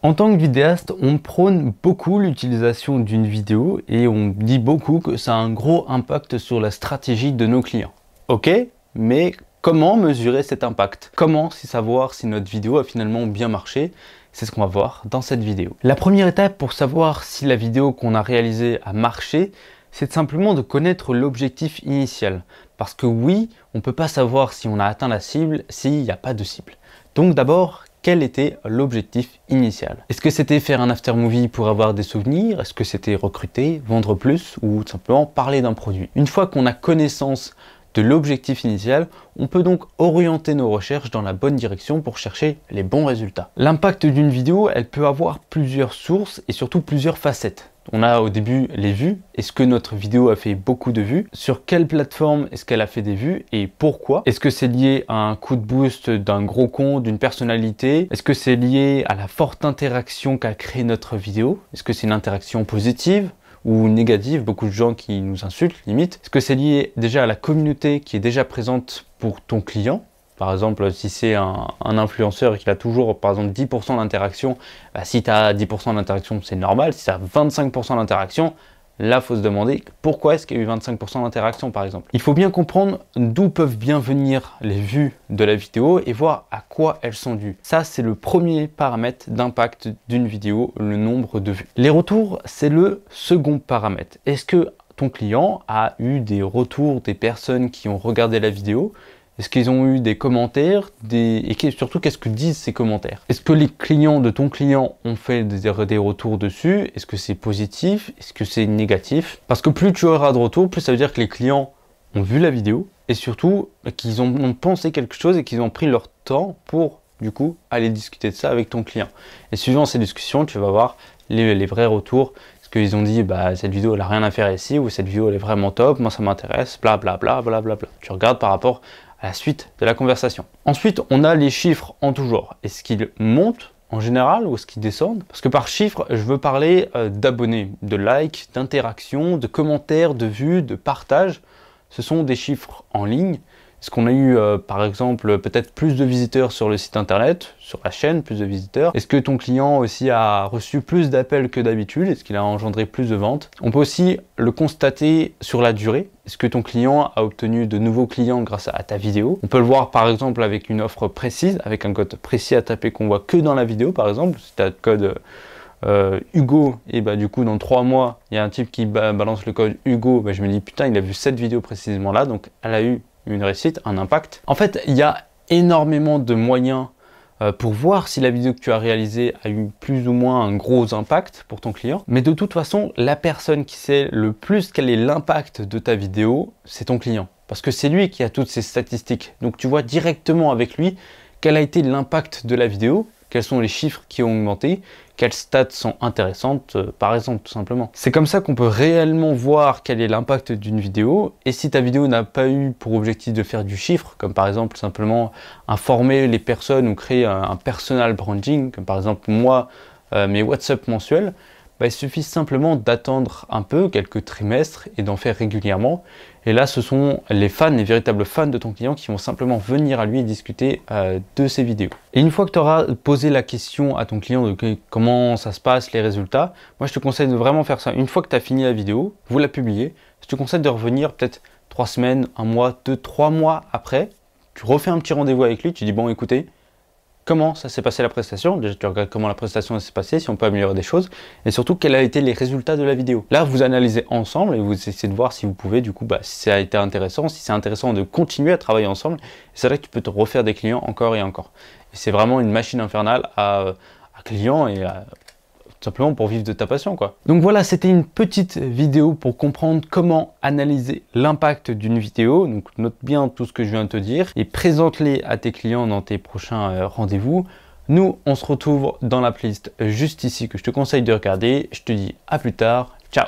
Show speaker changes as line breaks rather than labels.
En tant que vidéaste, on prône beaucoup l'utilisation d'une vidéo et on dit beaucoup que ça a un gros impact sur la stratégie de nos clients. Ok, mais comment mesurer cet impact? Comment savoir si notre vidéo a finalement bien marché? C'est ce qu'on va voir dans cette vidéo. La première étape pour savoir si la vidéo qu'on a réalisée a marché, c'est simplement de connaître l'objectif initial. Parce que oui, on ne peut pas savoir si on a atteint la cible s'il n'y a pas de cible. Donc d'abord, quel était l'objectif initial? Est-ce que c'était faire un after movie pour avoir des souvenirs? Est-ce que c'était recruter, vendre plus ou simplement parler d'un produit? Une fois qu'on a connaissance de l'objectif initial, on peut donc orienter nos recherches dans la bonne direction pour chercher les bons résultats. L'impact d'une vidéo, elle peut avoir plusieurs sources et surtout plusieurs facettes. On a au début les vues. Est-ce que notre vidéo a fait beaucoup de vues? Sur quelle plateforme est-ce qu'elle a fait des vues et pourquoi? Est-ce que c'est lié à un coup de boost d'un gros compte, d'une personnalité? Est-ce que c'est lié à la forte interaction qu'a créé notre vidéo? Est-ce que c'est une interaction positive ou négative? Beaucoup de gens qui nous insultent limite. Est-ce que c'est lié déjà à la communauté qui est déjà présente pour ton client? Par exemple, si c'est un influenceur et qu'il a toujours, par exemple, 10% d'interaction, si tu as 10% d'interaction, c'est normal. Si tu as 25% d'interaction, là, il faut se demander pourquoi est-ce qu'il y a eu 25% d'interaction, par exemple. Il faut bien comprendre d'où peuvent bien venir les vues de la vidéo et voir à quoi elles sont dues. Ça, c'est le premier paramètre d'impact d'une vidéo, le nombre de vues. Les retours, c'est le second paramètre. Est-ce que ton client a eu des retours des personnes qui ont regardé la vidéo? Est-ce qu'ils ont eu des commentaires et surtout, qu'est-ce que disent ces commentaires? Est-ce que les clients de ton client ont fait des retours dessus? Est-ce que c'est positif? Est-ce que c'est négatif? Parce que plus tu auras de retours, plus ça veut dire que les clients ont vu la vidéo et surtout qu'ils ont pensé quelque chose et qu'ils ont pris leur temps pour, du coup, aller discuter de ça avec ton client. Et suivant ces discussions, tu vas voir les vrais retours. Est-ce qu'ils ont dit, cette vidéo, elle n'a rien à faire ici, ou cette vidéo, elle est vraiment top, moi ça m'intéresse, blablabla, blablabla. Tu regardes par rapport à la suite de la conversation. Ensuite, on a les chiffres en tout genre. Est-ce qu'ils montent en général ou est-ce qu'ils descendent? Parce que par chiffres, je veux parler d'abonnés, de likes, d'interactions, de commentaires, de vues, de partages. Ce sont des chiffres en ligne. Est-ce qu'on a eu, par exemple, peut-être plus de visiteurs sur le site internet, sur la chaîne, plus de visiteurs? Est-ce que ton client aussi a reçu plus d'appels que d'habitude? Est-ce qu'il a engendré plus de ventes? On peut aussi le constater sur la durée. Est-ce que ton client a obtenu de nouveaux clients grâce à ta vidéo? On peut le voir par exemple avec une offre précise, avec un code précis à taper qu'on voit que dans la vidéo par exemple. Si tu as le code Hugo, et du coup dans 3 mois, il y a un type qui balance le code Hugo, je me dis putain, il a vu cette vidéo précisément là, donc elle a eu une réussite, un impact. En fait, il y a énormément de moyens pour voir si la vidéo que tu as réalisée a eu plus ou moins un gros impact pour ton client. Mais de toute façon, la personne qui sait le plus quel est l'impact de ta vidéo, c'est ton client. Parce que c'est lui qui a toutes ces statistiques. Donc tu vois directement avec lui quel a été l'impact de la vidéo, quels sont les chiffres qui ont augmenté, quelles stats sont intéressantes, par exemple, tout simplement. C'est comme ça qu'on peut réellement voir quel est l'impact d'une vidéo. Et si ta vidéo n'a pas eu pour objectif de faire du chiffre, comme par exemple simplement informer les personnes ou créer un personal branding, comme par exemple moi, mes WhatsApp mensuels, il suffit simplement d'attendre un peu, quelques trimestres, et d'en faire régulièrement. Et là, ce sont les fans, les véritables fans de ton client qui vont simplement venir à lui discuter de ses vidéos. Et une fois que tu auras posé la question à ton client de comment ça se passe, les résultats, moi je te conseille de vraiment faire ça. Une fois que tu as fini la vidéo, vous la publiez, je te conseille de revenir peut-être 3 semaines, 1 mois, 2, 3 mois après. Tu refais un petit rendez-vous avec lui, tu dis bon écoutez, comment ça s'est passé la prestation? Déjà, tu regardes comment la prestation s'est passée, si on peut améliorer des choses, et surtout quels ont été les résultats de la vidéo. Là, vous analysez ensemble et vous essayez de voir si vous pouvez, du coup, si ça a été intéressant, si c'est intéressant de continuer à travailler ensemble. Et c'est là que tu peux te refaire des clients encore et encore. Et c'est vraiment une machine infernale à clients et tout simplement pour vivre de ta passion, quoi. Donc voilà, c'était une petite vidéo pour comprendre comment analyser l'impact d'une vidéo. Donc note bien tout ce que je viens de te dire et présente-les à tes clients dans tes prochains rendez-vous. Nous, on se retrouve dans la playlist juste ici que je te conseille de regarder. Je te dis à plus tard. Ciao!